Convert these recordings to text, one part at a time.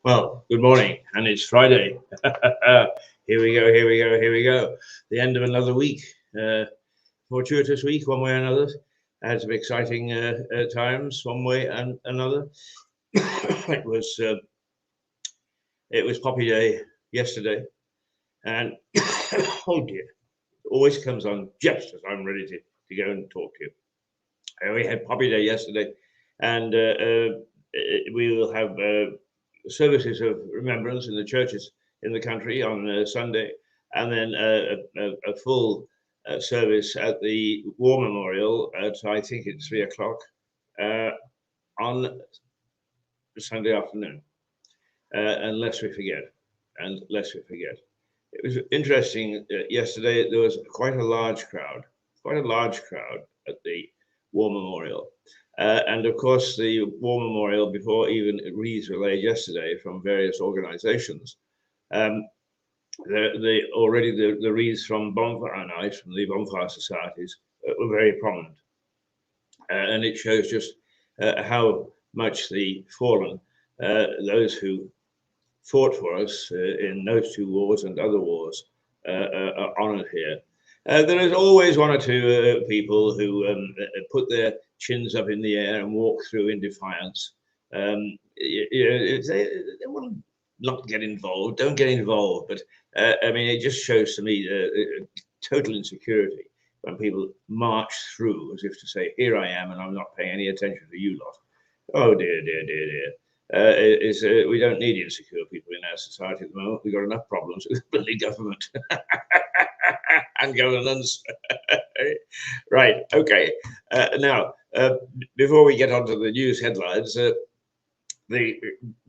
Well, good morning, and it's Friday. Here we go, here we go, here we go. The end of another week. Fortuitous week, one way or another. Had some exciting times, one way and another. it was uh, it was Poppy Day yesterday, and oh dear, it always comes on just as I'm ready to go and talk to you. We had Poppy Day yesterday, and we will have services of remembrance in the churches in the country on Sunday, and then a full service at the War Memorial at I think it's 3 o'clock uh, on Sunday afternoon, unless we forget. Unless we forget. It was interesting. Yesterday there was quite a large crowd at the War Memorial. And of course, the War Memorial, before even wreaths were laid yesterday from various organizations, um, the wreaths from bonfire night, from the bonfire societies, were very prominent. And it shows just how much the fallen, those who fought for us in those two wars and other wars, are honored here. There is always one or two people who put their chins up in the air and walk through in defiance. They want to not get involved, don't get involved. But I mean, it just shows to me total insecurity when people march through as if to say, "Here I am, and I'm not paying any attention to you lot." Oh dear, dear, dear, dear. We don't need insecure people in our society at the moment. We've got enough problems with bloody government and governance. Right, okay. Now, before we get on to the news headlines, the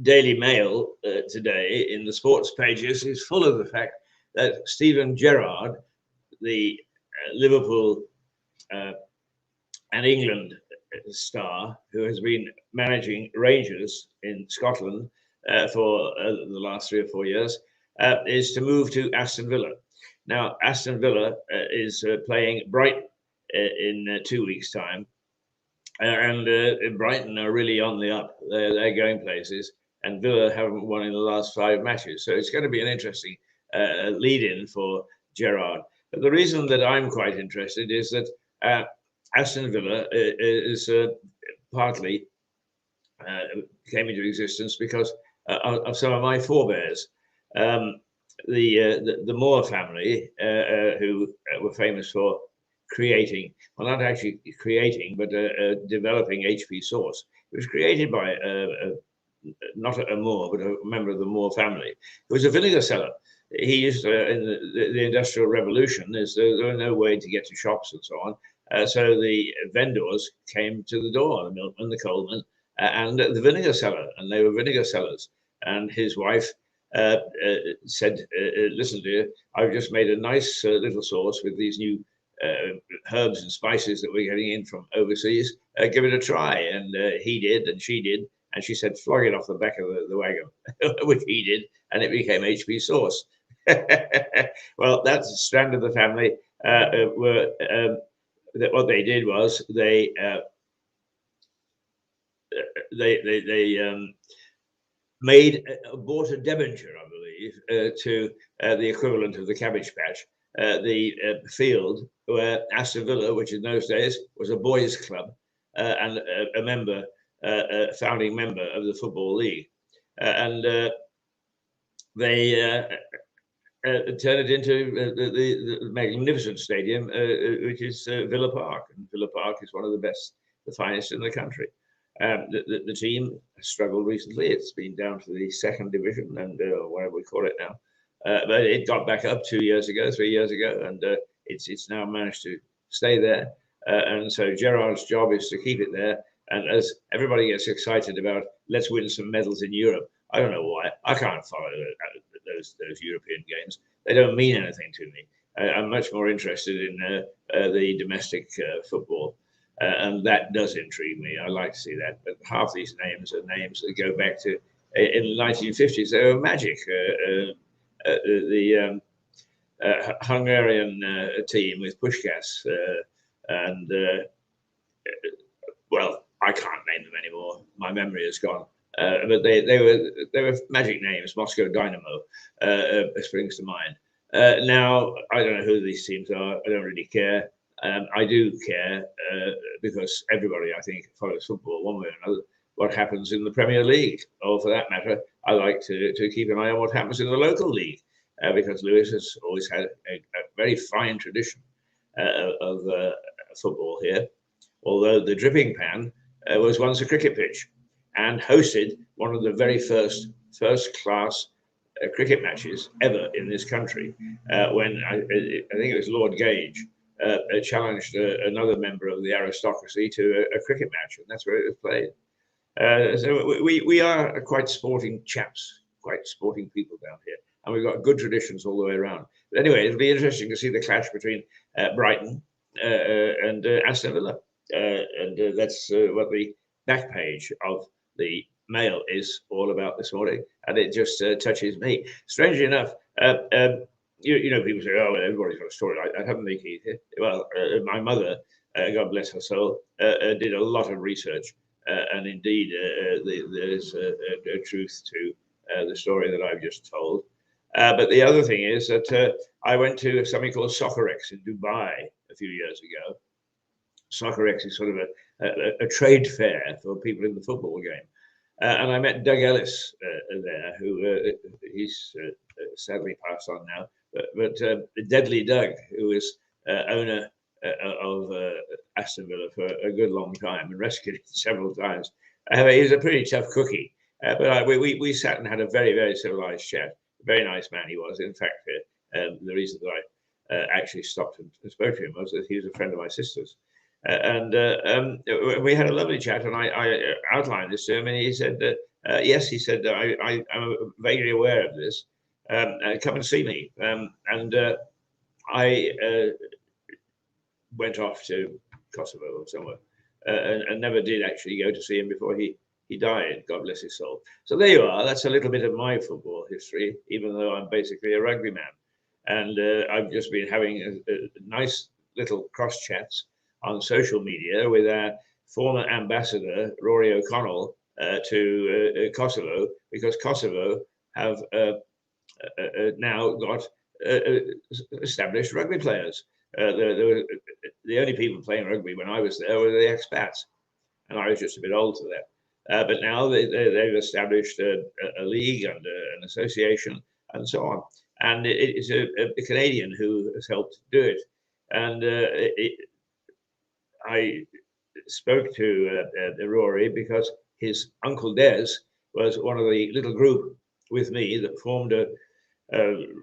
Daily Mail today in the sports pages is full of the fact that Steven Gerrard, the Liverpool and England star, who has been managing Rangers in Scotland for the last 3 or 4 years, is to move to Aston Villa. Now, Aston Villa is playing Brighton in 2 weeks' time. And Brighton are really on the up. They're going places, and Villa haven't won in the last 5 matches. So it's going to be an interesting lead-in for Gerrard. But the reason that I'm quite interested is that Aston Villa is partly came into existence because of some of my forebears. The Moore family, who were famous for creating, well, not actually creating, but developing HP sauce. It was created by not a Moore, but a member of the Moore family. It was a vinegar seller. He used in the Industrial Revolution. There was no way to get to shops and so on. So the vendors came to the door, the milkman, the coalman, and the vinegar seller, and they were vinegar sellers. And his wife said, "Listen, dear, I've just made a nice little sauce with these new herbs and spices that we're getting in from overseas. Give it a try." And he did, and she did, and she said, "Flog it off the back of the wagon," which he did, and it became HP sauce. Well, that's the strand of the family. What they did was they bought a debenture, I believe, to the equivalent of the Cabbage Patch, the field where Aston Villa, which in those days was a boys' club and a founding member of the Football League, and they turn it into the magnificent stadium, which is Villa Park. And Villa Park is one of the finest in the country. The team has struggled recently. It's been down to the second division, and whatever we call it now. But it got back up 3 years ago, and it's now managed to stay there. And so Gerrard's job is to keep it there. And as everybody gets excited about, let's win some medals in Europe. I don't know why. I can't follow those European games. They don't mean anything to me. I'm much more interested in the domestic football. And that does intrigue me. I like to see that. But half these names are names that go back to in the 1950s. They were magic. The Hungarian team with Puskás and well, I can't name them anymore. My memory is gone. but they were magic names. Moscow Dynamo springs to mind. Now I don't know who these teams are. I don't really care. I do care because everybody, I think, follows football one way or another. What happens in the Premier League, or for that matter, I like to keep an eye on what happens in the local league because Lewis has always had a very fine tradition of football here. Although the Dripping Pan was once a cricket pitch and hosted one of the very first class cricket matches ever in this country when I think it was Lord Gage challenged another member of the aristocracy to a cricket match, and that's where it was played. So we are quite sporting chaps, quite sporting people down here, and we've got good traditions all the way around. But anyway, it'll be interesting to see the clash between Brighton and Aston Villa, and that's what the back page of the Mail is all about this morning, and it just touches me. Strangely enough, you know, people say, "Oh, well, everybody's got a story like that, haven't they, Keith?" Well, my mother, God bless her soul, did a lot of research, and indeed, there's a truth to the story that I've just told. But the other thing is that I went to something called Soccerex in Dubai a few years ago. Soccerex is sort of a trade fair for people in the football game. And I met Doug Ellis there, who he's sadly passed on now, but Deadly Doug, who was owner of Aston Villa for a good long time and rescued it several times. He was a pretty tough cookie, but we sat and had a very, very civilized chat. Very nice man he was. In fact, the reason that I actually stopped and spoke to him was that he was a friend of my sister's. And we had a lovely chat, and I outlined this to him, and he said, yes, he said, I'm vaguely aware of this. Come and see me. And I went off to Kosovo or somewhere and never did actually go to see him before he died, God bless his soul. So there you are. That's a little bit of my football history, even though I'm basically a rugby man. And I've just been having a nice little cross chats on social media with our former ambassador, Rory O'Connell, to Kosovo, because Kosovo have now got established rugby players. The only people playing rugby when I was there were the expats, and I was just a bit old for that. But now they've established a league and an association and so on. And it is a Canadian who has helped do it. And I spoke to Rory because his uncle Des was one of the little group with me that formed a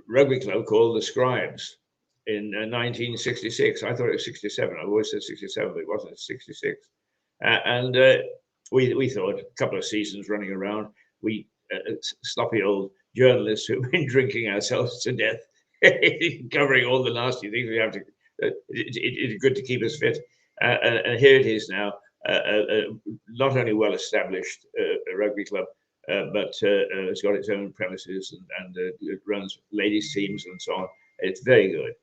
rugby club called the Scribes in 1966. I thought it was 67. I've always said 67, but it wasn't. It's 66. And we thought a couple of seasons running around, we sloppy old journalists who've been drinking ourselves to death, covering all the nasty things we have to. It's good to keep us fit. And here it is now, not only well established a rugby club, but it's got its own premises and it runs ladies' teams and so on. It's very good.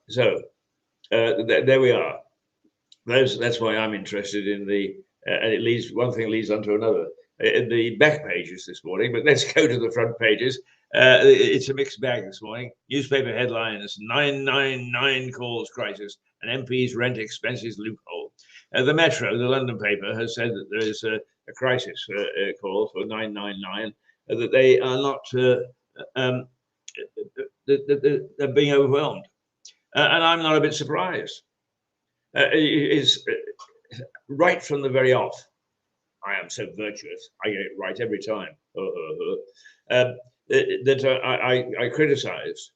So there we are. That's why I'm interested in the, and it leads, one thing leads on to another. In the back pages this morning, but let's go to the front pages. It's a mixed bag this morning. Newspaper headlines: 999 calls crisis, and MPs rent expenses loophole. The Metro, the London paper, has said that there is a crisis call for 999, that they are not, they're being overwhelmed. And I'm not a bit surprised. It's right from the very off. I am so virtuous. I get it right every time. I criticised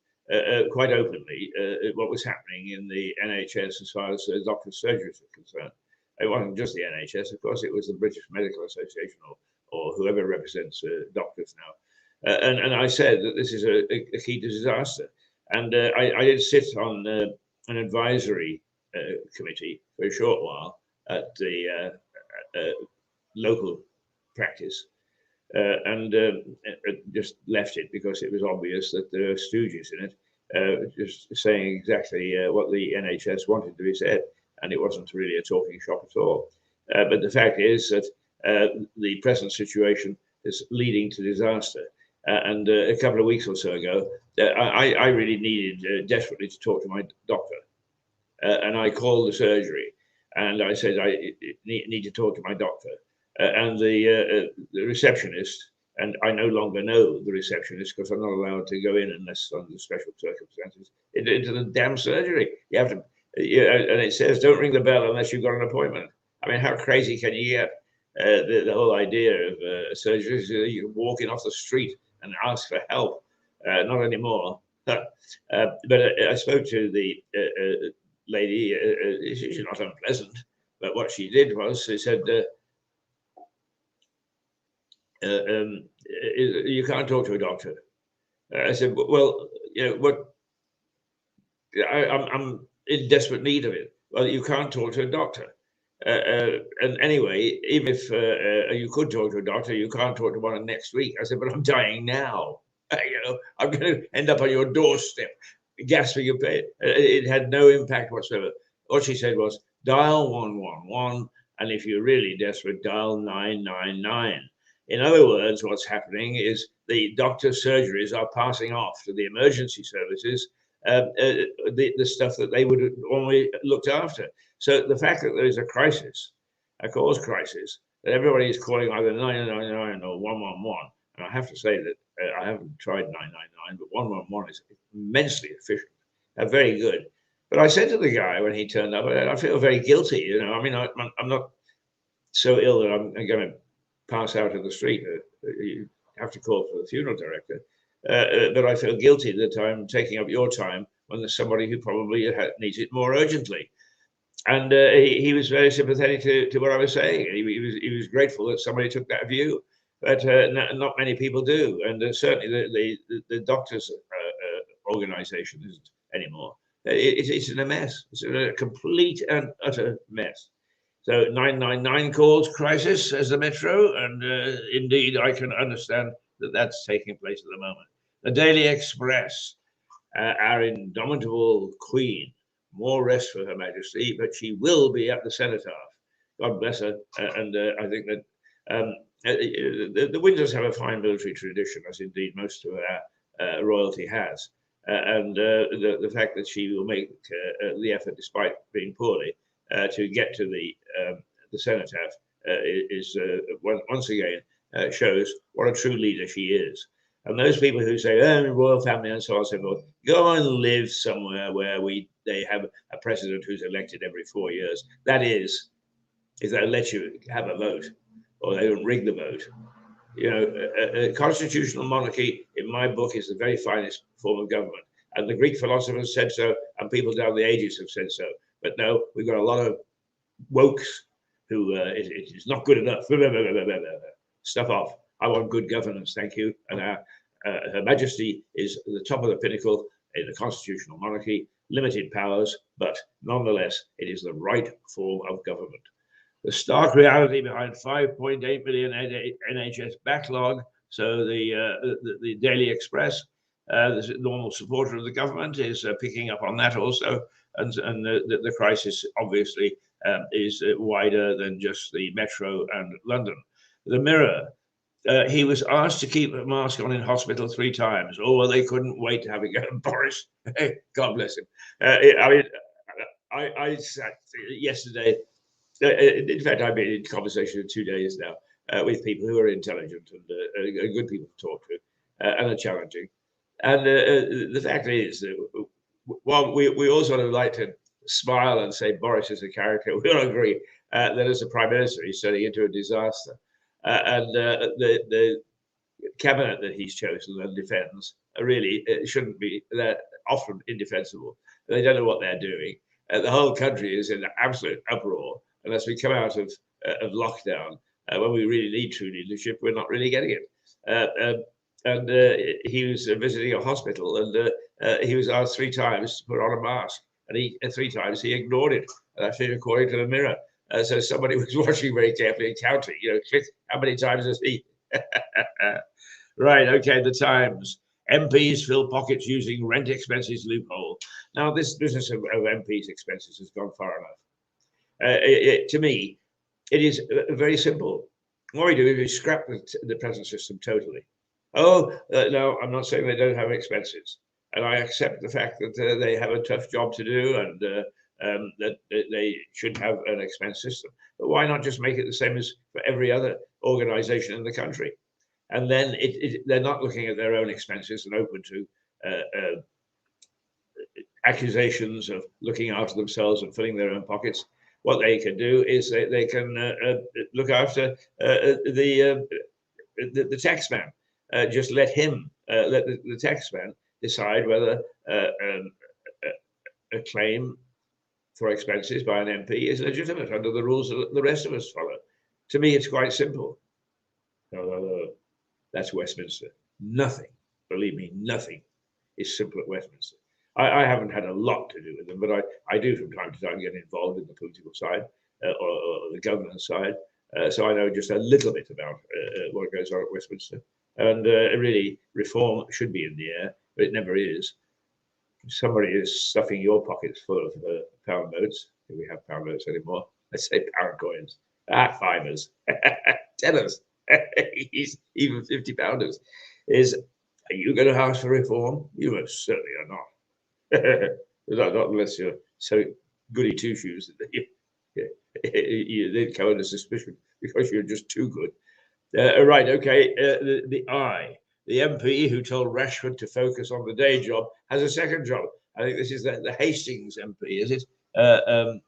quite openly what was happening in the NHS as far as doctors' surgeries are concerned. It wasn't just the NHS, of course, it was the British Medical Association or whoever represents doctors now. And I said that this is a key to disaster. And I did sit on an advisory committee for a short while at the local practice and just left it because it was obvious that there were stooges in it, just saying exactly what the NHS wanted to be said, and it wasn't really a talking shop at all. But the fact is that the present situation is leading to disaster. And a couple of weeks or so ago, I really needed desperately to talk to my doctor. And I called the surgery and I said, I need to talk to my doctor. And the receptionist, and I no longer know the receptionist because I'm not allowed to go in unless under special circumstances, into the damn surgery. You have to, and it says, don't ring the bell unless you've got an appointment. I mean, how crazy can you get? The whole idea of surgery is you walking off the street and ask for help. Not anymore. But I spoke to the lady. She's not unpleasant, but what she did was she said, you can't talk to a doctor. I said, well, you know what? I'm in desperate need of it. Well, you can't talk to a doctor. And anyway, even if you could talk to a doctor, you can't talk to one next week. I said, but I'm dying now. I'm going to end up on your doorstep, gasping in pain. It had no impact whatsoever. What she said was, dial 111, and if you're really desperate, dial 999. In other words, what's happening is the doctor's surgeries are passing off to the emergency services the stuff that they would have normally looked after. So the fact that there is a crisis, a cause crisis, that everybody is calling either 999 or 111, and I have to say that I haven't tried 999, but 111 is immensely efficient and very good. But I said to the guy when he turned up, I feel very guilty. You know, I mean, I'm not so ill that I'm going to pass out in the street. You have to call for the funeral director. But I feel guilty that I'm taking up your time when there's somebody who probably needs it more urgently. And he was very sympathetic to what I was saying. He was grateful that somebody took that view, but not many people do. And certainly the doctors' organization isn't anymore. It's in a mess. It's a complete and utter mess. So 999 calls crisis, says the Metro, and indeed I can understand that that's taking place at the moment. The Daily Express, our indomitable queen, more rest for Her Majesty, but she will be at the cenotaph. God bless her. And I think that the Windsors have a fine military tradition, as indeed most of our royalty has. And the fact that she will make the effort, despite being poorly, to get to the cenotaph is once again shows what a true leader she is. And those people who say, oh, royal family and so on and so forth, go and live somewhere where they have a president who's elected every 4 years. That is, if they let you have a vote or they don't rig the vote. You know, a constitutional monarchy, in my book, is the very finest form of government. And the Greek philosophers said so, and people down the ages have said so. But no, we've got a lot of wokes who it is not good enough. Stuff off. I want good governance, thank you. And Her Majesty is at the top of the pinnacle in a constitutional monarchy, limited powers, but nonetheless, it is the right form of government. The stark reality behind 5.8 million NHS backlog. So the Daily Express, the normal supporter of the government, is picking up on that also. And the crisis obviously is wider than just the Metro and London. The Mirror, he was asked to keep a mask on in hospital 3 times. Oh, well, they couldn't wait to have it go. Boris, God bless him. I mean, I sat yesterday. In fact, I've been in conversation for 2 days now with people who are intelligent and good people to talk to and are challenging. And the fact is that while we all sort of like to smile and say Boris is a character, we all agree that as a prime minister, he's turning into a disaster. And the cabinet that he's chosen and defends really shouldn't be that often indefensible. They don't know what they're doing. The whole country is in absolute uproar. And as we come out of lockdown, when we really need true leadership, we're not really getting it. And he was visiting a hospital, and he was asked 3 times to put on a mask, and 3 times he ignored it. And I think, according to the Mirror, so somebody was watching very carefully and counting. You know, click, how many times has he? Right. Okay. The Times. MPs fill pockets using rent expenses loophole. Now, this business of MPs' expenses has gone far enough. To me, it is very simple. What we do is we scrap the present system totally. Oh, no, I'm not saying they don't have expenses. And I accept the fact that they have a tough job to do and that they should have an expense system. But why not just make it the same as for every other organization in the country? And then they're not looking at their own expenses and open to accusations of looking after themselves and filling their own pockets. What they can do is they can look after the tax man. Just let him, let the tax man decide whether a claim for expenses by an MP is legitimate under the rules that the rest of us follow. To me, it's quite simple. No, that's Westminster. Nothing, believe me, nothing is simple at Westminster. I haven't had a lot to do with them, but I do from time to time get involved in the political side or the governance side. So I know just a little bit about what goes on at Westminster. And really, reform should be in the air, but it never is. Somebody is stuffing your pockets full of pound notes. Do we have pound notes anymore? Let's say pound coins. Fivers, tellers, even 50 pounders. Are you going to ask for reform? You most certainly are not. Not unless you're so goody two shoes that they'd come under suspicion because you're just too good. Right, okay. The MP who told Rashford to focus on the day job, has a second job. I think this is the Hastings MP, is it? I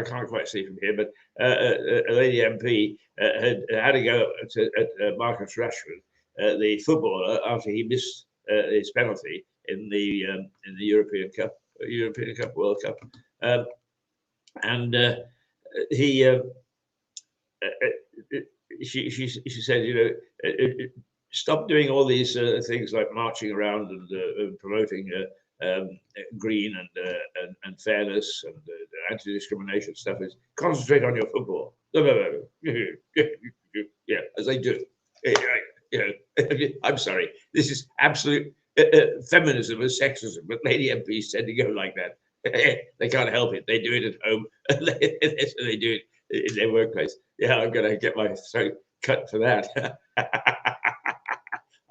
can't quite see from here, but a lady MP had a go at Marcus Rashford, the footballer, after he missed his penalty in the European Cup, World Cup, and he. She said, stop doing all these things like marching around and promoting green and fairness and anti-discrimination stuff. Is concentrate on your football. Yeah, as they do. I'm sorry. This is absolute feminism and sexism, but lady MPs tend to go like that. They can't help it. They do it at home. They do it in their workplace. Yeah, I'm going to get my throat cut for that. I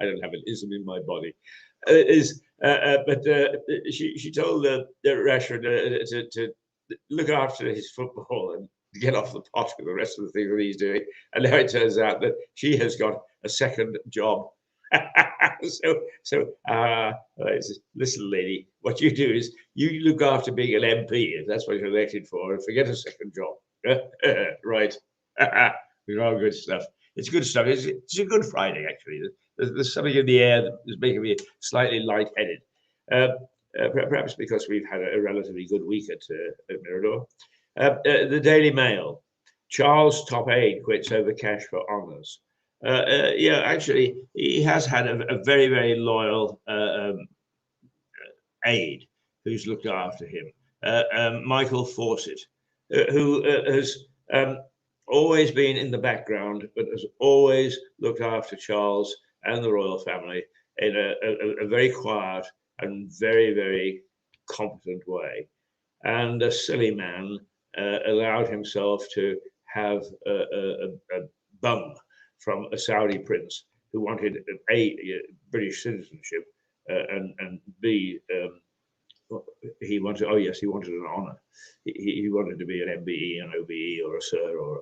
don't have an ism in my body. But she told Rashford to look after his football and get off the pot with the rest of the things that he's doing. And now it turns out that she has got a second job. Listen, lady, what you do is you look after being an MP, if that's what you're elected for, and forget a second job. Right. We're all good stuff. It's good stuff. It's a good Friday, actually. There's something in the air that is making me slightly lightheaded. Perhaps because we've had a relatively good week at Mirador. The Daily Mail. Charles' top aide quits over cash for honours. Yeah, actually, he has had a very, very loyal aide who's looked after him, Michael Fawcett, who has always been in the background, but has always looked after Charles and the royal family in a very quiet and very, very competent way. And a silly man allowed himself to have a bum from a Saudi prince who wanted A, British citizenship, and B, he wanted an honour. He wanted to be an MBE, an OBE, or a Sir, or a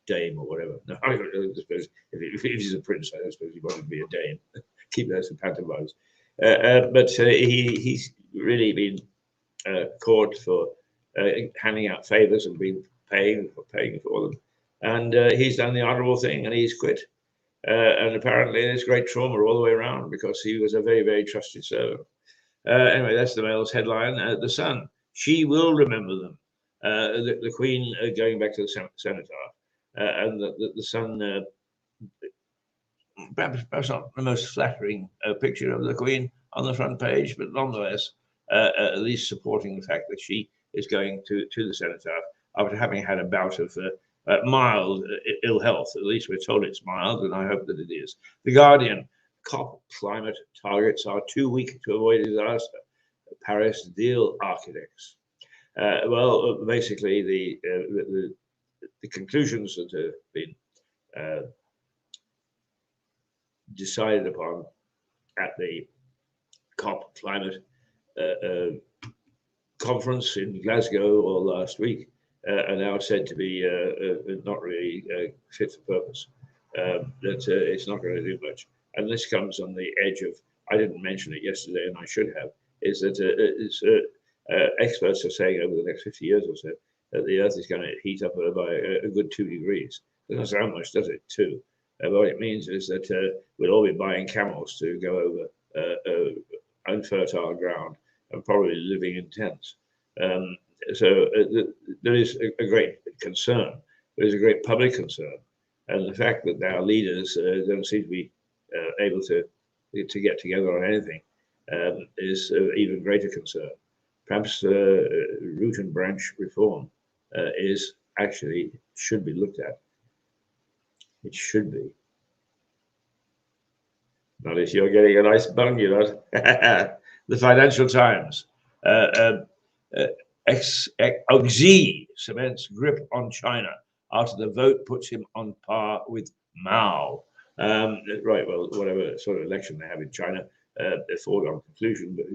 Dame, or whatever. No, I suppose if he's a prince, I suppose he wanted to be a Dame. Keep those in pantomimes. But he's really been caught for handing out favours and been paying for them. And he's done the honourable thing, and he's quit. And apparently there's great trauma all the way around because he was a very, very trusted servant. Anyway, that's the Mail's headline. The Sun, she will remember them. The Queen going back to the cenotaph. And the Sun, perhaps not the most flattering picture of the Queen on the front page, but nonetheless, at least supporting the fact that she is going to the cenotaph after having had a bout of mild ill health. At least we're told it's mild, and I hope that it is. The Guardian, COP climate targets are too weak to avoid disaster. Paris deal architects. Basically, the conclusions that have been decided upon at the COP climate conference in Glasgow or last week are now said to be not really fit for purpose. That it's not going to do much. And this comes on the edge of, I didn't mention it yesterday and I should have, is that experts are saying over the next 50 years or so that the Earth is going to heat up by a good 2 degrees. Doesn't sound much, does it? 2. What it means is that we'll all be buying camels to go over unfertile ground and probably living in tents. There is a great concern. There is a great public concern. And the fact that our leaders don't seem to be able to get together on anything is even greater concern. Perhaps root and branch reform is actually should be looked at. It should be. Not if you're getting a nice bung, you know. The Financial Times. Xi cements grip on China after the vote puts him on par with Mao. Right, well, whatever sort of election they have in China, a foregone conclusion, but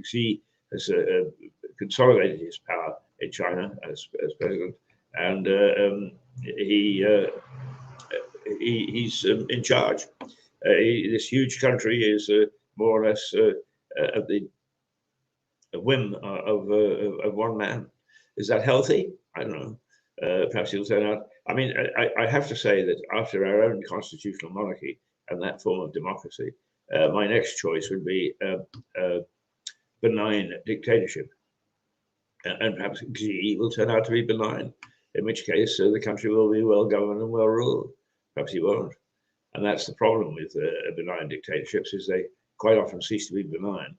Xi has consolidated his power in China as president, and he's in charge. This huge country is more or less at the whim of one man. Is that healthy? I don't know. Perhaps he'll turn out. I mean, I have to say that after our own constitutional monarchy and that form of democracy, my next choice would be a benign dictatorship. And perhaps Xi will turn out to be benign, in which case the country will be well governed and well ruled. Perhaps he won't. And that's the problem with benign dictatorships, is they quite often cease to be benign.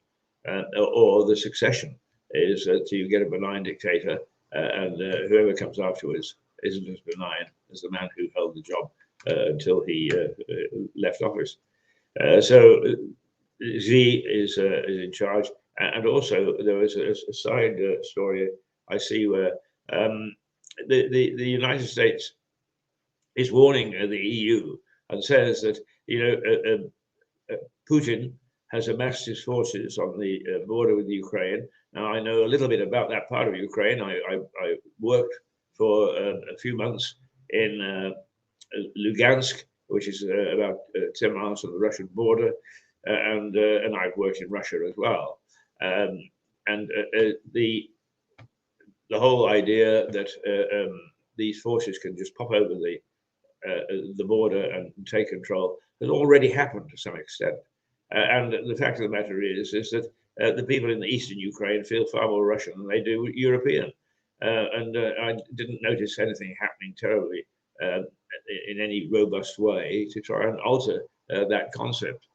Or the succession is that you get a benign dictator and whoever comes afterwards isn't as benign as the man who held the job until he left office. So Xi is in charge. And also there was a side story I see where the United States is warning the EU and says that, Putin has amassed his forces on the border with Ukraine. Now, I know a little bit about that part of Ukraine. I worked for a few months in Lugansk, which is about 10 miles from the Russian border, and I've worked in Russia as well. The whole idea that these forces can just pop over the border and take control has already happened to some extent. And the fact of the matter is that the people in the eastern Ukraine feel far more Russian than they do European. I didn't notice anything happening terribly in any robust way to try and alter that concept.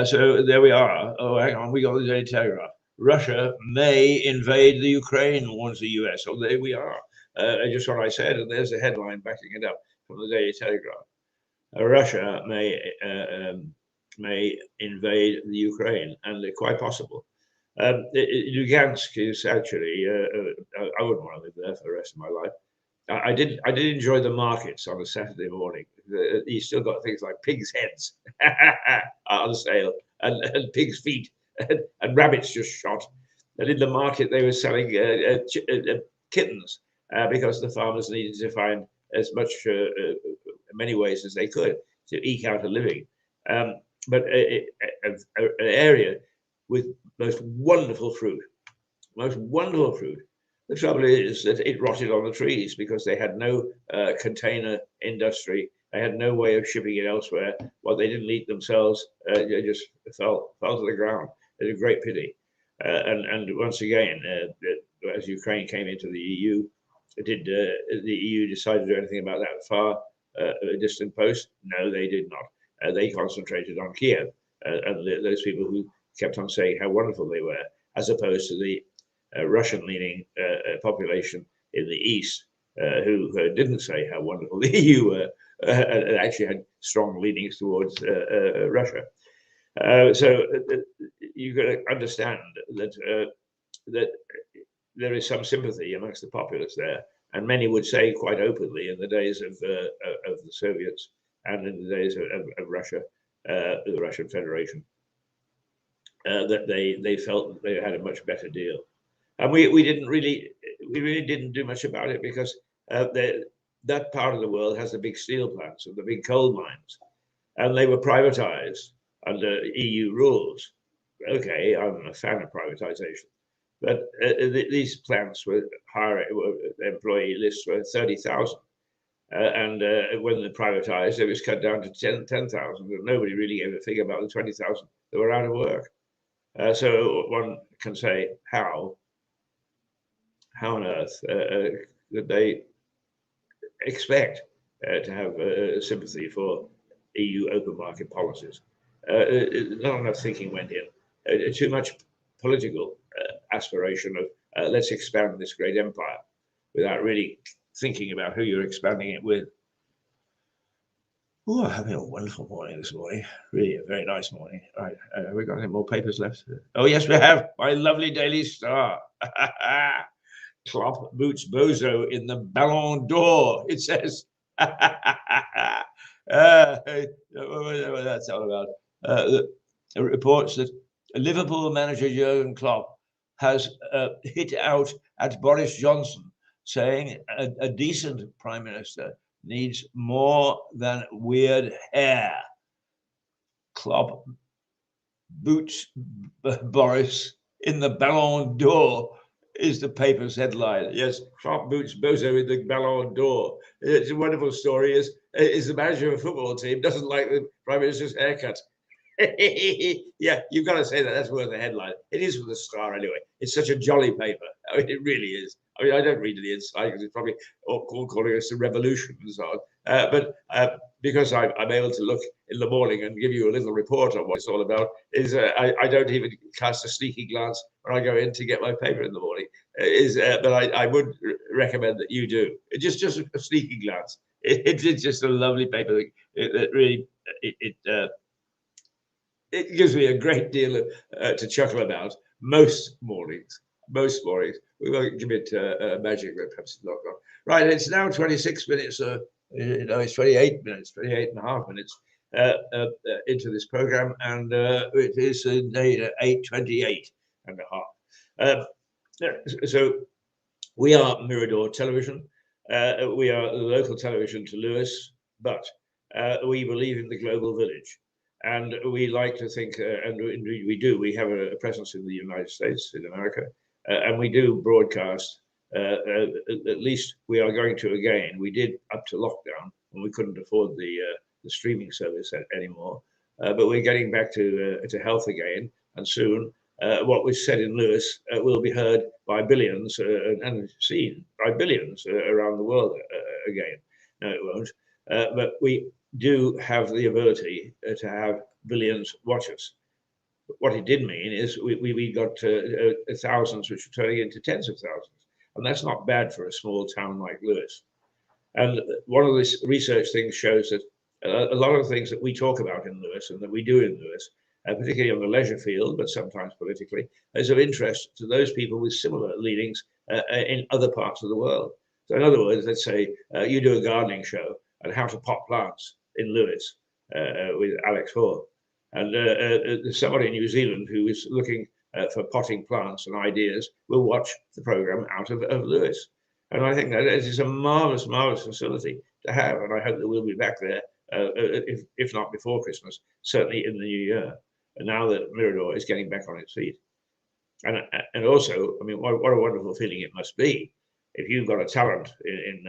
So there we are. Oh, hang on, we got the Daily Telegraph. Russia may invade the Ukraine, warns the US. Oh, there we are. Just what I said, and there's a headline backing it up from the Daily Telegraph. Russia may invade the Ukraine, and they're quite possible. Lugansk is actually, I wouldn't want to live there for the rest of my life. I did enjoy the markets on a Saturday morning. You still got things like pigs' heads on sale, and pigs' feet, and rabbits just shot. And in the market, they were selling kittens because the farmers needed to find as much, many ways as they could to eke out a living. But an area with most wonderful fruit. The trouble is that it rotted on the trees because they had no container industry. They had no way of shipping it elsewhere. What they didn't eat themselves, it just fell to the ground. It's a great pity. And once again, as Ukraine came into the EU, did the EU decide to do anything about that far distant post? No, they did not. They concentrated on Kiev and those people who kept on saying how wonderful they were, as opposed to the Russian-leaning population in the east who didn't say how wonderful the EU were and actually had strong leanings towards Russia. So you've got to understand that there is some sympathy amongst the populace there, and many would say quite openly in the days of the Soviets and in the days of Russia, the Russian Federation, that they felt that they had a much better deal. And we really didn't do much about it because that part of the world has the big steel plants and the big coal mines, and they were privatized under EU rules. Okay, I'm a fan of privatization, but these plants were employee lists were 30,000. And when they privatized, it was cut down to 10,000, and nobody really gave a figure about the 20,000 that were out of work. So one can say, how on earth did they expect to have sympathy for EU open market policies? Not enough thinking went in. Too much political aspiration of let's expand this great empire without really thinking about who you're expanding it with. Oh, having a wonderful morning this morning. Really a very nice morning. Right, have we got any more papers left? Oh, yes, we have. My lovely Daily Star. Klopp boots Bozo in the Ballon d'Or, it says. What that's all about. It reports that Liverpool manager Jurgen Klopp has hit out at Boris Johnson, saying a decent prime minister needs more than weird hair. Klopp boots Boris in the Ballon d'Or is the paper's headline. Yes, Klopp boots Bozo in the Ballon d'Or. It's a wonderful story. Is the manager of a football team doesn't like the prime minister's haircut. Yeah, you've got to say that. That's worth a headline. It is for the Star anyway. It's such a jolly paper. I mean, it really is. I mean, I don't read the inside because it's probably calling us a revolution and so on. But because I'm able to look in the morning and give you a little report on what it's all about, I don't even cast a sneaky glance when I go in to get my paper in the morning. But I would recommend that you do. Just a sneaky glance. It's just a lovely paper that really it gives me a great deal to chuckle about most mornings. Most mornings. We won't give it magic, but perhaps it's not gone. Right, it's now 26 minutes, no, it's 28 minutes, 28 and a half minutes into this program, and it is 8:28 and a half. So we are Mirador Television. We are the local television to Lewis, but we believe in the global village. And we like to think, and indeed we do, we have a presence in the United States, in America, and we do broadcast, at least we are going to again. We did up to lockdown when we couldn't afford the streaming service anymore, but we're getting back to health again, and soon what was said in Lewis will be heard by billions and seen by billions around the world again. No, it won't, but we do have the ability to have billions watch us. What it did mean is we got thousands, which are turning into tens of thousands, and that's not bad for a small town like Lewis. And one of the research things shows that a lot of the things that we talk about in Lewis and that we do in Lewis, particularly on the leisure field, but sometimes politically, is of interest to those people with similar leanings in other parts of the world. So in other words, let's say you do a gardening show on how to pot plants in Lewis with Alex Hoare. And there's somebody in New Zealand who is looking for potting plants and ideas will watch the program out of Lewis. And I think that it is a marvelous, marvelous facility to have. And I hope that we'll be back there, if not before Christmas, certainly in the new year. And now that Mirador is getting back on its feet. And also, I mean, what a wonderful feeling it must be if you've got a talent in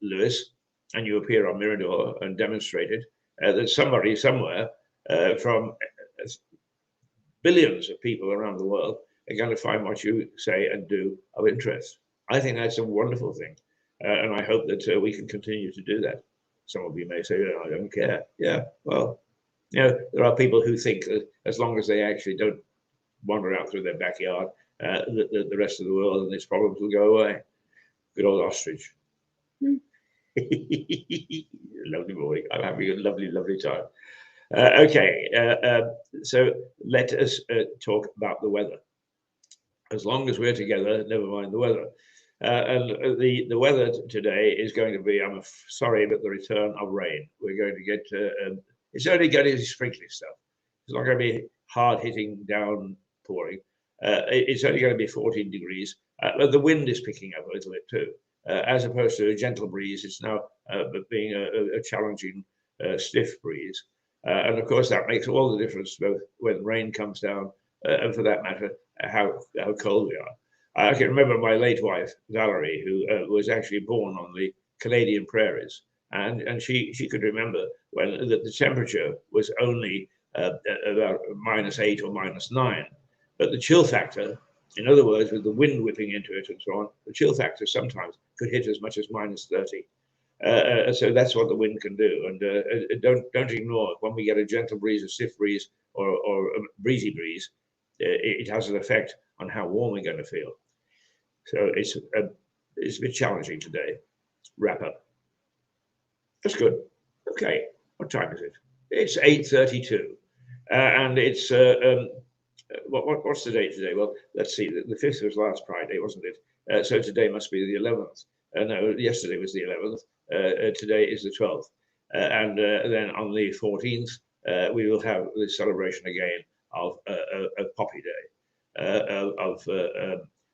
Lewis and you appear on Mirador and demonstrate it, that somebody somewhere from billions of people around the world are going to find what you say and do of interest. I think that's a wonderful thing. And I hope that we can continue to do that. Some of you may say, I don't care. Yeah, well, you know, there are people who think that as long as they actually don't wander out through their backyard, the rest of the world and its problems will go away. Good old ostrich. Lovely morning. I'm having a lovely, lovely time. So let us talk about the weather. As long as we're together, never mind the weather. And the weather today is going to be, I'm sorry, but the return of rain. We're going to get, it's only going to be sprinkly stuff. It's not going to be hard hitting down pouring. It's only going to be 14 degrees, but the wind is picking up a little bit too. As opposed to a gentle breeze, it's now being a challenging, stiff breeze. And of course, that makes all the difference both when rain comes down and for that matter, how cold we are. I can remember my late wife, Valerie, who was actually born on the Canadian prairies. And she could remember when the temperature was only about -8 or -9. But the chill factor, in other words, with the wind whipping into it and so on, the chill factor sometimes could hit as much as -30. So that's what the wind can do. And don't ignore when we get a gentle breeze, a stiff breeze, or a breezy breeze, it has an effect on how warm we're going to feel. So it's a bit challenging today. Wrap up. That's good. Okay, what time is it? It's 8:32, and it's what's the date today? Well, let's see. The 5th was last Friday, wasn't it? So today must be the 11th. No, yesterday was the 11th. Today is the 12th, and then on the 14th we will have the celebration again of Poppy Day, of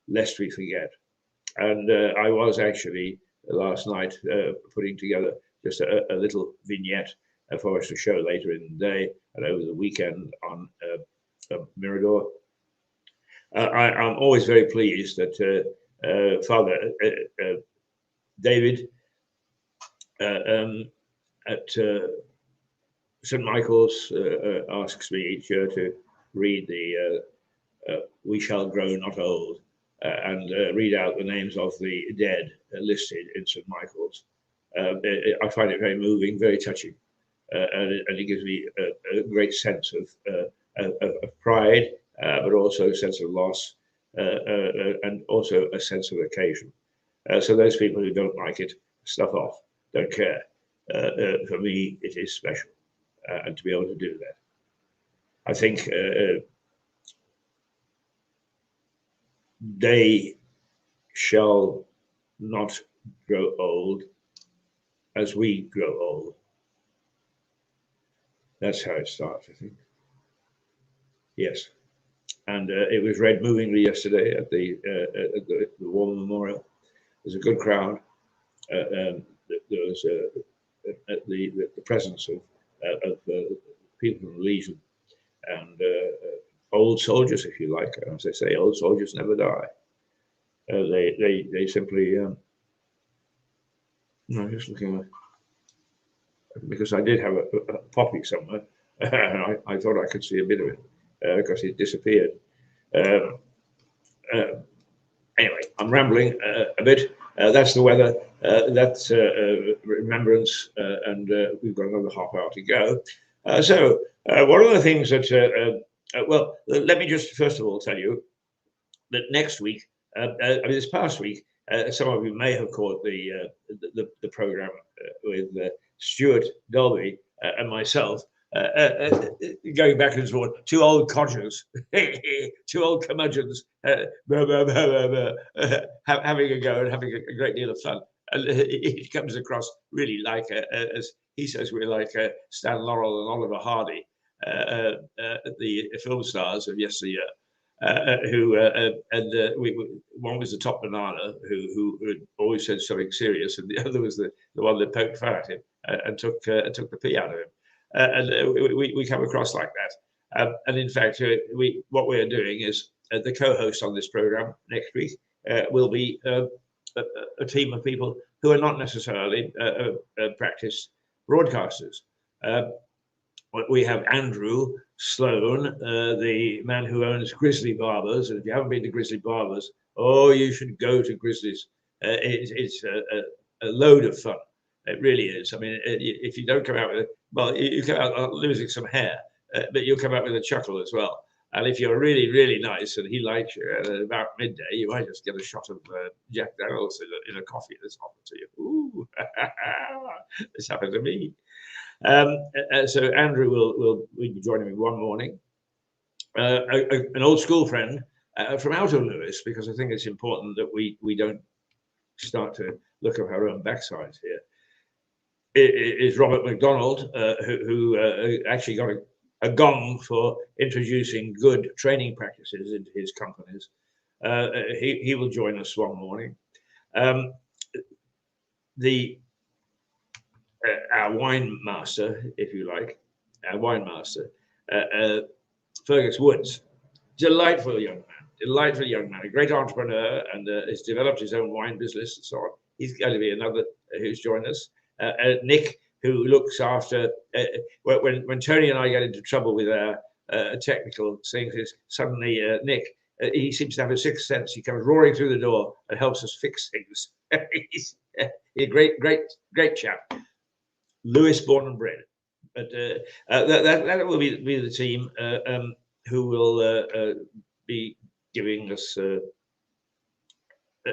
Lest We Forget. And I was actually last night putting together just a little vignette for us to show later in the day and over the weekend on Mirador. I'm always very pleased that Father David at St. Michael's asks me each year to read the We Shall Grow Not Old and read out the names of the dead listed in St. Michael's. I find it very moving, very touching, and it gives me a great sense of pride, but also a sense of loss, and also a sense of occasion. So those people who don't like it, stuff off, don't care. For me, it is special, and to be able to do that. I think they shall not grow old as we grow old. That's how it starts, I think. Yes. And it was read movingly yesterday at the War Memorial. There's a good crowd. There was the presence of people in the Legion and old soldiers, if you like. As they say, old soldiers never die. They simply. I'm just looking because I did have a poppy somewhere, and I thought I could see a bit of it because it disappeared. Anyway, I'm rambling a bit. That's the weather. That's remembrance, and we've got another half hour to go. So one of the things that, well, let me just first of all tell you that next week, I mean, this past week, some of you may have caught the program with Stuart Dolby and myself. Going back and forth, two old codgers, two old curmudgeons, having a go and having a great deal of fun. And it comes across really like, as he says, we're like Stan Laurel and Oliver Hardy, the film stars of yesteryear. One was the top banana who always said something serious, and the other was the one that poked fun at him and took the pee out of him. And we come across like that. And in fact, what we're doing is the co-host on this program next week will be a team of people who are not necessarily practiced broadcasters. We have Andrew Sloan, the man who owns Grizzly Barbers. And if you haven't been to Grizzly Barbers, oh, you should go to Grizzly's. It's a load of fun. It really is. I mean, if you don't come out with it, well, you come out losing some hair, but you'll come out with a chuckle as well. And if you're really, really nice and he likes you, at about midday, you might just get a shot of Jack Daniels in a coffee that's offered to you. Ooh, this happened to me. So Andrew will be joining me one morning. An old school friend from out of Lewis, because I think it's important that we don't start to look at our own backsides here. It is Robert McDonald, who actually got a gong for introducing good training practices into his companies. He will join us one morning. Um, the Our wine master, if you like, our wine master, Fergus Woods, delightful young man, a great entrepreneur, and has developed his own wine business and so on. He's going to be another who's joined us. Nick, who looks after when Tony and I get into trouble with our technical things, is suddenly Nick. He seems to have a sixth sense. He comes roaring through the door and helps us fix things. He's a great chap. Lewis, born and bred. But that will be the team who will be giving us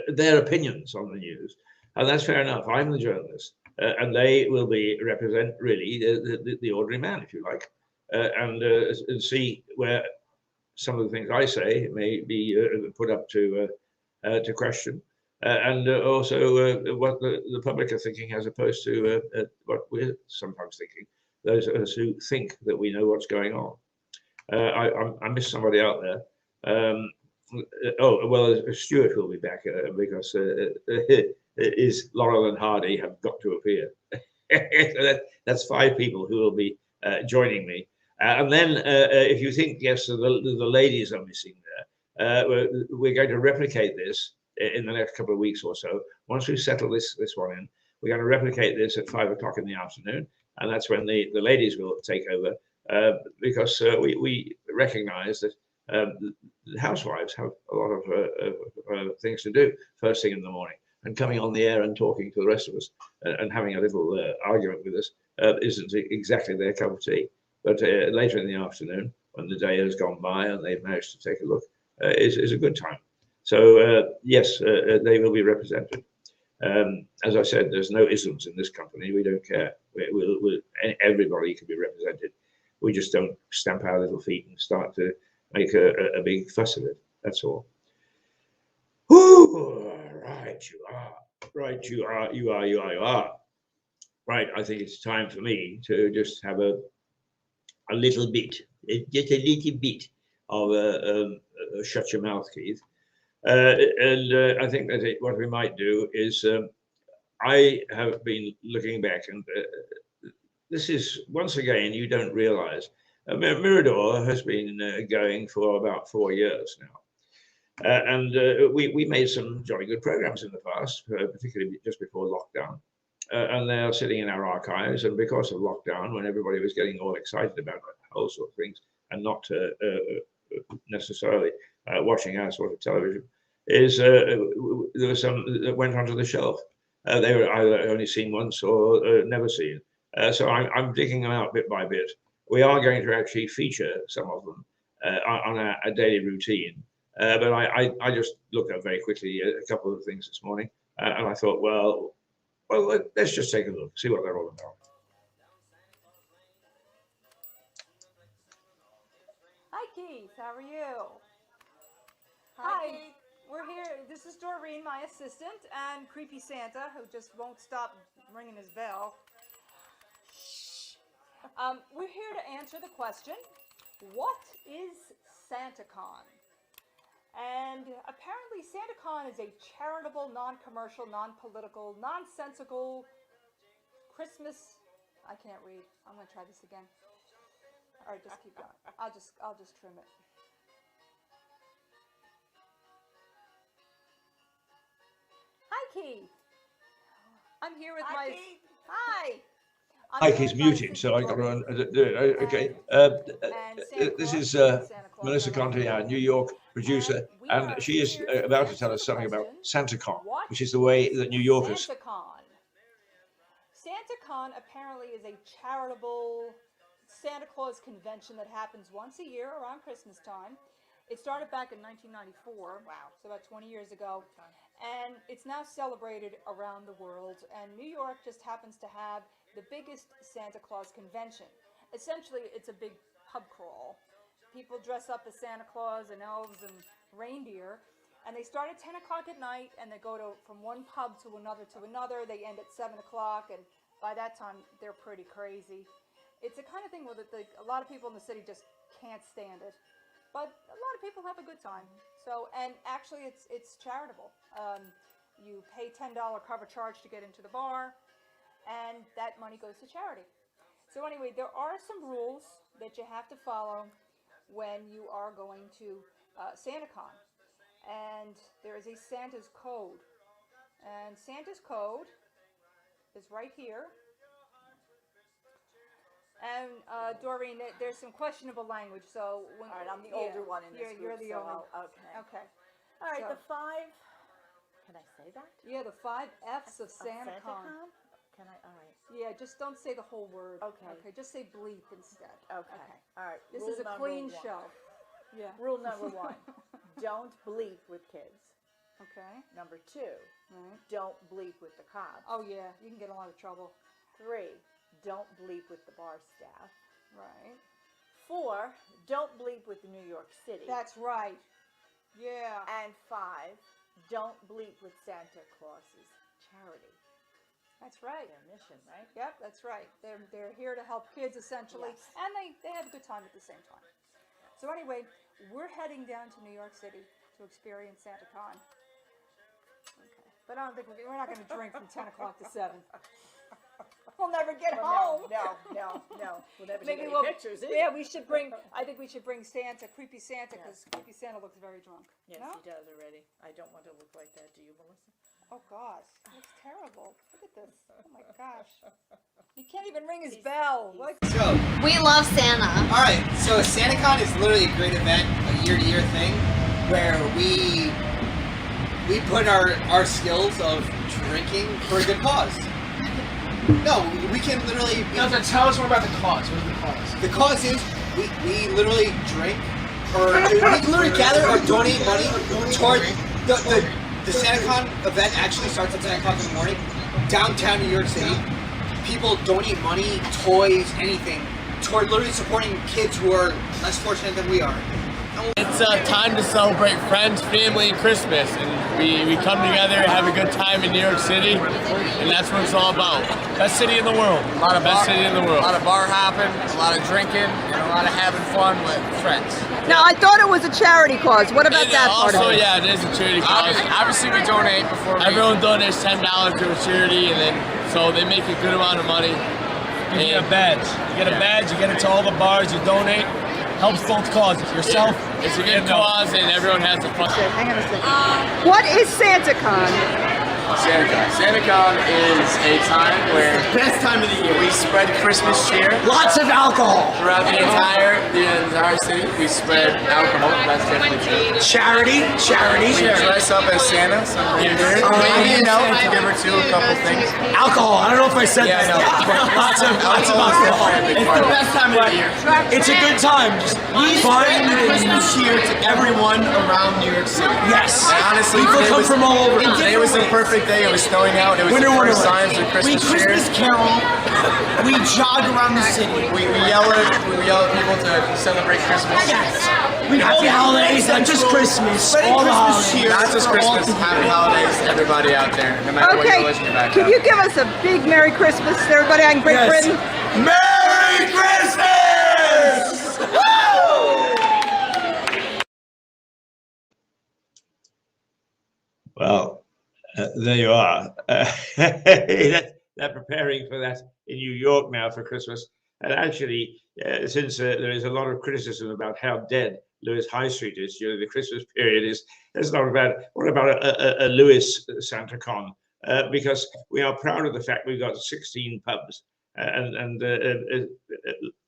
their opinions on the news, and that's fair enough. I'm the journalist, and they will represent really the ordinary man, if you like, and see where some of the things I say may be put up to question. And also what the public are thinking, as opposed to what we're sometimes thinking. Those of us who think that we know what's going on. I missed somebody out there. Oh well, Stuart will be back because is Laurel and Hardy have got to appear. So that's 5 people who will be joining me. And then, if you think yes, the ladies are missing there, we're going to replicate this in the next couple of weeks or so. Once we settle this one in, we're going to replicate this at 5 o'clock in the afternoon, and that's when the ladies will take over, because we recognise that the housewives have a lot of things to do first thing in the morning, and coming on the air and talking to the rest of us and having a little argument with us isn't exactly their cup of tea. But later in the afternoon, when the day has gone by and they've managed to take a look, is a good time. So yes, they will be represented. As I said, there's no isms in this company. We don't care. Everybody can be represented. We just don't stamp our little feet and start to make a big fuss of it. That's all. Ooh, right, you are. Right, you are. You are. You are. You are. Right. I think it's time for me to just have a little bit, just a little bit of shut your mouth, Keith. And I think that what we might do is I have been looking back, and this is once again you don't realise Mirador has been going for about 4 years now, and we made some jolly good programs in the past, particularly just before lockdown. And they are sitting in our archives. And because of lockdown, when everybody was getting all excited about whole sort of things and not necessarily watching our sort of television, there were some that went onto the shelf. They were either only seen once or never seen. So I'm digging them out bit by bit. We are going to actually feature some of them on our daily routine. But I just looked at very quickly a couple of things this morning, and I thought, well, let's just take a look, see what they're all about. Hi, Keith. How are you? Hi, Keith. We're here. This is Doreen, my assistant, and Creepy Santa, who just won't stop ringing his bell. Shh. We're here to answer the question, what is SantaCon? And apparently SantaCon is a charitable, non-commercial, non-political, nonsensical Christmas. I can't read. I'm going to try this again. All right, just keep going. I'll just trim it. Hi, Keith. I'm here with Hi, my. Keith. Hi. I'm Mike here is with my muted, so assistant, I got to Doreen, do it. Okay. and Santa This Claus. is Santa Claus, Melissa I like to Conte, our call New him. York And producer, we and are she is here to about to tell answer us the something about question, SantaCon, what which is the way is that New Yorkers. SantaCon? SantaCon apparently is a charitable Santa Claus convention that happens once a year around Christmas time. It started back in 1994. Wow. So about 20 years ago. And it's now celebrated around the world. And New York just happens to have the biggest Santa Claus convention. Essentially, it's a big pub crawl. People dress up as Santa Claus and elves and reindeer. And they start at 10 o'clock at night, and they go from one pub to another to another. They end at 7 o'clock, and by that time, they're pretty crazy. It's the kind of thing where a lot of people in the city just can't stand it. But a lot of people have a good time. So, and actually, it's charitable. You pay $10 cover charge to get into the bar, and that money goes to charity. So anyway, there are some rules that you have to follow when you are going to SantaCon. And there is a Santa's code. And Santa's code is right here. And Doreen, there's some questionable language. So all right, I'm the older one in this You're group, the older. okay. Okay. All right, So- the 5. Can I say that? Yeah, the 5 F's of SantaCon. SantaCon? Can I? All right. Yeah, just don't say the whole word. Okay. Okay, just say bleep instead. Okay. All right. This Rule is a number clean 1. show. Yeah. Rule number 1: don't bleep with kids. Okay. Number 2: Right. don't bleep with the cops. Oh yeah, you can get in a lot of trouble. 3: don't bleep with the bar staff. Right. 4: don't bleep with New York City. That's right. Yeah. And 5: don't bleep with Santa Claus's charity. That's right. Their mission, right? Yep, that's right. They're here to help kids essentially, Yes. and they have a good time at the same time. So anyway, we're heading down to New York City to experience SantaCon. Okay. But I don't think we're not going to drink from 10 o'clock to 7. We'll never get home. No. We'll never Maybe take any we'll. pictures. Yeah, we should bring. I think we should bring Santa, creepy Santa, because creepy Santa looks very drunk. Yes, No? he does already. I don't want to look like that. Do you, Melissa? Oh gosh, it looks terrible. Look at this. Oh my gosh. He can't even ring his bell. What? So, We love Santa. all right. So SantaCon is literally a great event, a year-to-year thing, where we put our skills of drinking for a good cause. No, we can literally. No, so tell us more about the cause. What is the cause? The cause is we literally drink, or we literally gather or donate money toward the SantaCon event. Actually starts at 10 o'clock in the morning, downtown New York City. People donate money, toys, anything toward literally supporting kids who are less fortunate than we are. It's a time to celebrate friends, family, and Christmas, and we come together, have a good time in New York City, and that's what it's all about. Best city in the world. Best city in the world. A lot of bar hopping, a lot of drinking, and a lot of having fun with friends. Now, I thought it was a charity cause. What about that part Also, of it? yeah, it is a charity cause. Obviously, we donate before we... Everyone donates $10 to a charity, and then so they make a good amount of money. You get a badge. You get a badge. You get it to all the bars. You donate. Helps both causes. Yourself. It's a good cause, and everyone has a fun. Hang on a second. What is SantaCon? SantaCon. SantaCon is a time where Best time of the year. we spread Christmas cheer Lots of alcohol. throughout the entire city. We spread alcohol. That's definitely true. Charity. We dress up as Santa. Maybe you know, give her to a couple things. Alcohol. I don't know if I said Yeah, I know. Lots of alcohol. It's the best time of the year. It's a good time. Just fun and cheer to everyone around New York City. Yes. And honestly, people today come was- from all over. Today was the perfect day. It was snowing out. It was the first signs of We Christmas cheer. Christmas carol. We jog around the city. We yell at people to celebrate Christmas. Happy holidays, not just Christmas. All the holidays. Not just Christmas. Happy holidays to everybody out there, no matter what Okay, religion you're back can you give us a big Merry Christmas to everybody in Great Yes. Britain? Merry Christmas! Well, there you are. They're preparing for that in New York now for Christmas. And actually, since there is a lot of criticism about how dead Lewis High Street is during the Christmas period, it's not about what about a Lewis SantaCon? Because we are proud of the fact we've got 16 pubs and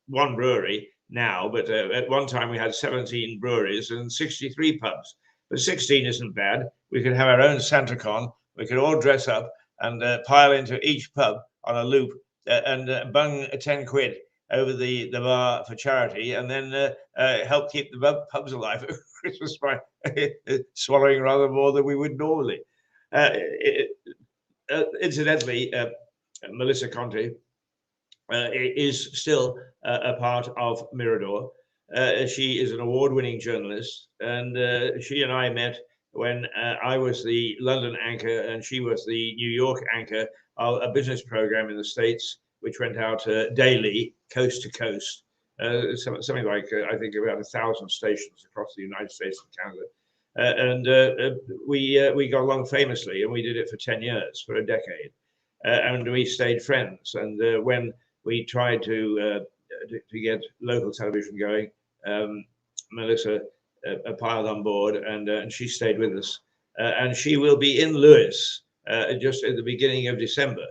one brewery now, but at one time we had 17 breweries and 63 pubs. But 16 isn't bad. We could have our own SantaCon. We could all dress up and pile into each pub on a loop and bung 10 quid over the bar for charity, and then help keep the pubs alive at Christmas by swallowing rather more than we would normally. Incidentally, Melissa Conte is still a part of Mirador. She is an award-winning journalist, and she and I met when I was the London anchor and she was the New York anchor of a business program in the States, which went out daily, coast to coast, something like, I think, about 1,000 stations across the United States and Canada. We got along famously, and we did it for 10 years, for a decade. And we stayed friends. And when we tried to get local television going, Melissa piled on board, and she stayed with us. And she will be in Lewis just at the beginning of December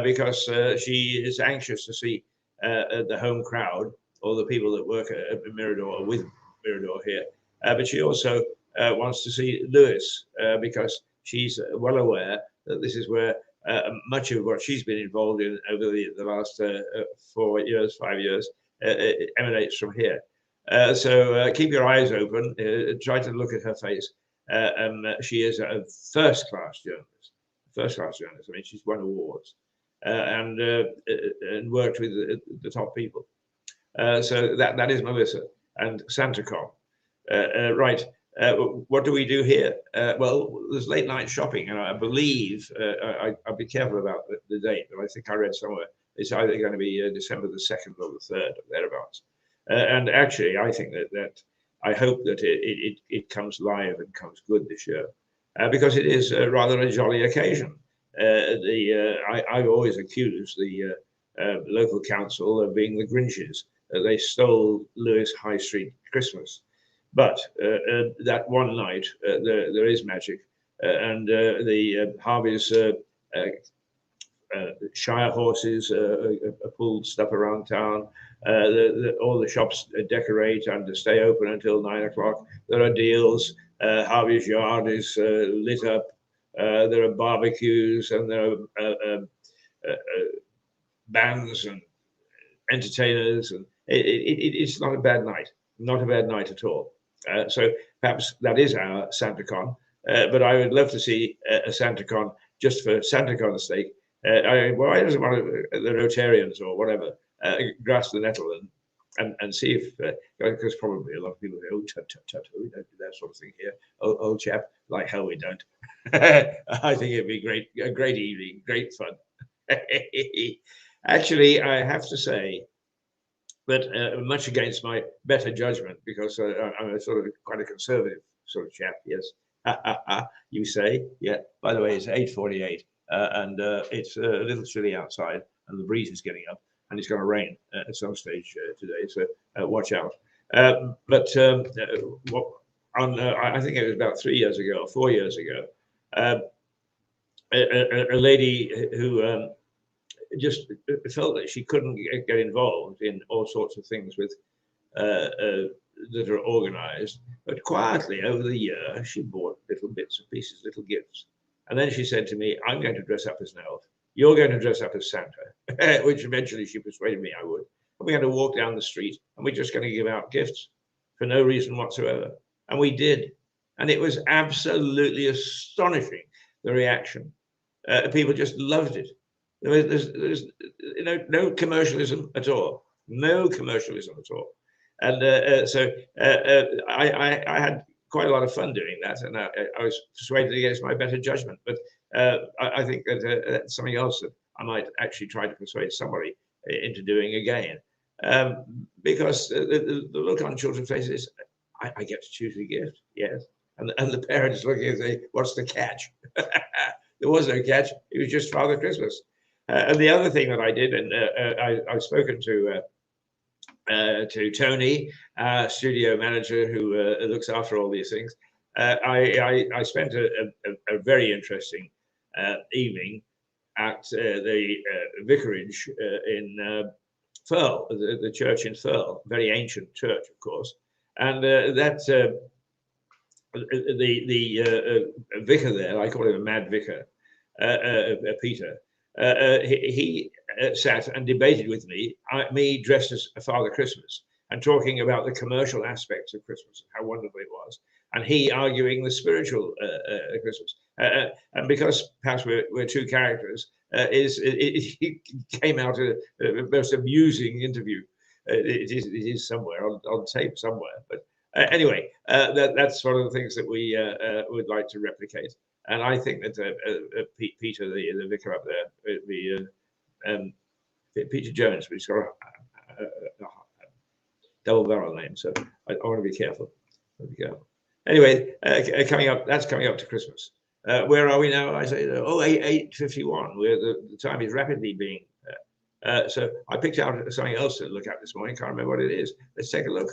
because she is anxious to see the home crowd, or the people that work at Mirador or with Mirador here. But she also wants to see Lewis because she's well aware that this is where much of what she's been involved in over the last 4 years, 5 years, emanates from here. So keep your eyes open, try to look at her face. She is a first-class journalist, first-class journalist. I mean, she's won awards and worked with the top people. So that is Melissa and SantaCon. Right. What do we do here? Well, there's late night shopping, and I believe, I'll be careful about the date, but I think I read somewhere it's either going to be December the 2nd or the 3rd, or thereabouts. And actually, I think that I hope that it comes live and comes good this year, because it is rather a jolly occasion. I've always accused the local council of being the Grinches. They stole Lewis High Street Christmas. But that one night, there is magic, and the Harvey's Shire horses pulled stuff around town. All the shops decorate and stay open until 9 o'clock. There are deals. Harvey's Yard is lit up. There are barbecues, and there are bands and entertainers, and it's not a bad night. Not a bad night at all. So perhaps that is our SantaCon, but I would love to see a SantaCon just for SantaCon's sake. Why doesn't one of the Rotarians or whatever grasp the nettle and see if, because probably a lot of people say, oh, tut, we don't do that sort of thing here. Old chap, like hell we don't. I think it'd be great, a great evening, great fun. Actually, I have to say, but much against my better judgment, because I'm a sort of quite a conservative sort of chap. Yes, you say, yeah. By the way, it's 8:48, and it's a little chilly outside, and the breeze is getting up, and it's going to rain at some stage today. So watch out. I think it was about 3 years ago or 4 years ago, a lady who just felt that she couldn't get involved in all sorts of things with that are organized, but quietly over the year she bought little bits and pieces, little gifts, and then she said to me, I'm going to dress up as an elf, you're going to dress up as Santa, which eventually she persuaded me I would, and we're going to walk down the street and we're just going to give out gifts for no reason whatsoever. And we did, and it was absolutely astonishing, the reaction. People just loved it. There's no commercialism at all, no commercialism at all, and so I had quite a lot of fun doing that, and I was persuaded against my better judgment. But I think that that's something else that I might actually try to persuade somebody into doing again, because the look on children's faces is, I get to choose a gift, yes, and the parents looking and say, what's the catch? There was no catch. It was just Father Christmas. And the other thing that I did, and I've spoken to Tony, our studio manager, who looks after all these things. I spent a very interesting evening at the vicarage in Firle, the church in Firle, very ancient church, of course. And the vicar there, I call him a mad vicar, Peter. He sat and debated with me, me dressed as Father Christmas, and talking about the commercial aspects of Christmas, how wonderful it was, and he arguing the spiritual Christmas. And because perhaps we're two characters, it came out a most amusing interview. It is somewhere on tape somewhere, but Anyway, that's one of the things that we would like to replicate. And I think that Peter, the vicar up there, Peter Jones, but he's got a double barrel name, so I want to be careful. Anyway, coming up to Christmas. Where are we now? I say, 8:51. Where the time is rapidly being. So I picked out something else to look at this morning. Can't remember what it is. Let's take a look.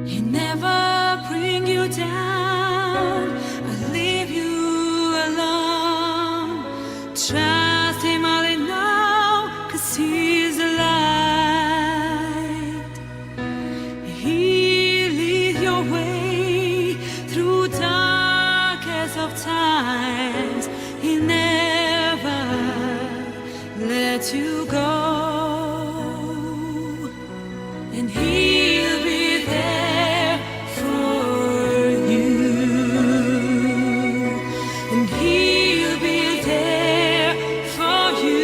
He'll never bring you down or leave you alone. Trust him all in all, 'cause he's the light. He'll lead your way through darkest of times. He'll never let you go. And he'll be there for you. And he'll be there for you.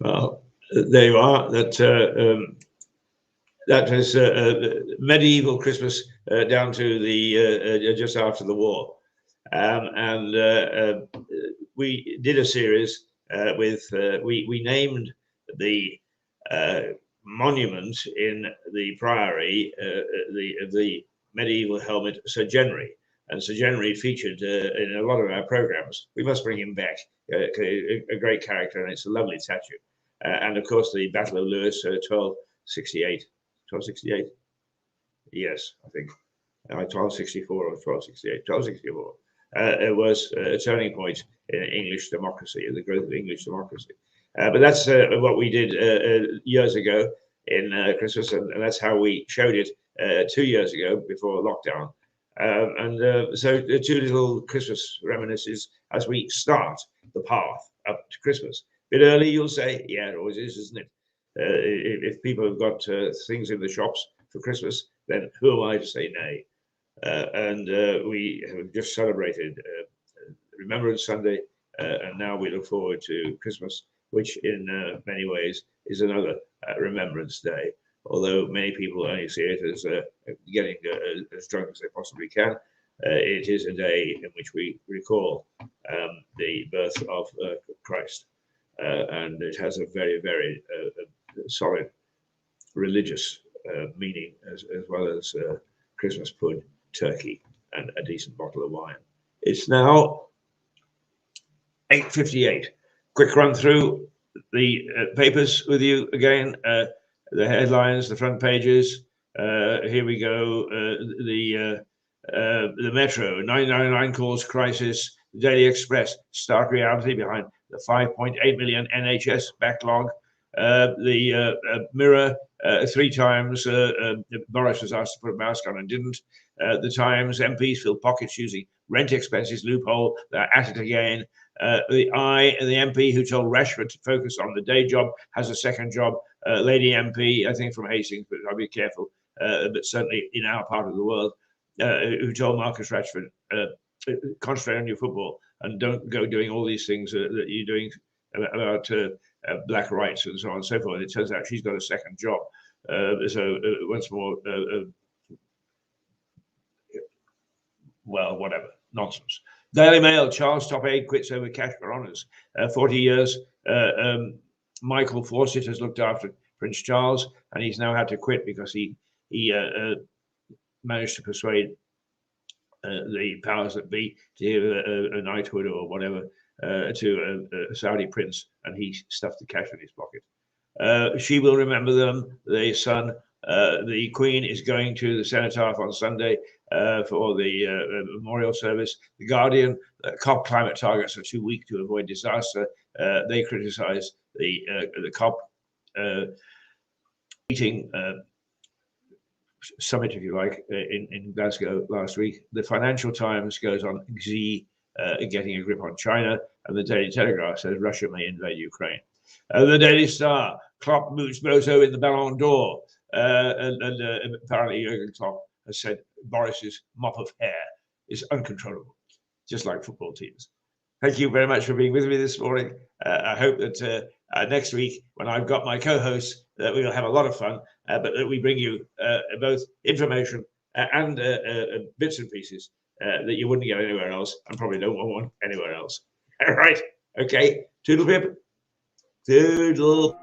Well, there you are. That is medieval Christmas down to the just after the war, and we did a series with we named the monument in the priory the medieval helmet Sir Genry, and Sir Genry featured in a lot of our programs. We must bring him back. A great character, and it's a lovely statue. And of course, the Battle of Lewes, 1268. 1268? Yes, I think. 1264 or 1268. 1264. It was a turning point in English democracy, the growth of English democracy. But that's what we did years ago in Christmas, and that's how we showed it 2 years ago before lockdown. So the two little Christmas reminiscences as we start the path up to Christmas. A bit early, you'll say. Yeah, it always is, isn't it? If people have got things in the shops for Christmas, then who am I to say nay? We have just celebrated Remembrance Sunday, and now we look forward to Christmas, which in many ways is another Remembrance Day. Although many people only see it as getting as drunk as they possibly can, it is a day in which we recall the birth of Christ. And it has a very, very solid religious meaning, as well as Christmas pud, turkey, and a decent bottle of wine. It's now 8:58. Quick run through the papers with you again. The headlines, the front pages. Here we go. The Metro, 999 calls crisis. The Daily Express, stark reality behind the 5.8 million NHS backlog. The Mirror, 3 times Boris was asked to put a mask on and didn't. The Times, MPs fill pockets using rent expenses loophole. They're at it again. The MP who told Rashford to focus on the day job has a second job. Lady MP, I think from Hastings, but I'll be careful, but certainly in our part of the world, who told Marcus Rashford, concentrate on your football and don't go doing all these things that you're doing about black rights and so on and so forth. It turns out she's got a second job. So once more, well, whatever, nonsense. Daily Mail, Charles top aide quits over cash for honours. 40 years, Michael Fawcett has looked after Prince Charles, and he's now had to quit because he managed to persuade the powers that be to give a knighthood or whatever to a Saudi prince, and he stuffed the cash in his pocket. She will remember them, the Sun. The Queen is going to the Cenotaph on Sunday for the memorial service. The Guardian, COP climate targets are too weak to avoid disaster. They criticise the COP meeting summit, if you like, in Glasgow last week. The Financial Times goes on Xi getting a grip on China, and the Daily Telegraph says Russia may invade Ukraine. The Daily Star, Klopp moves Bozo in the Ballon d'Or, and apparently Jurgen Klopp has said Boris's mop of hair is uncontrollable, just like football teams. Thank you very much for being with me this morning. I hope that next week, when I've got my co-hosts, that we will have a lot of fun, but that we bring you both information and bits and pieces that you wouldn't get anywhere else, and probably don't want one anywhere else. All right. Okay. Toodle pip. Toodle.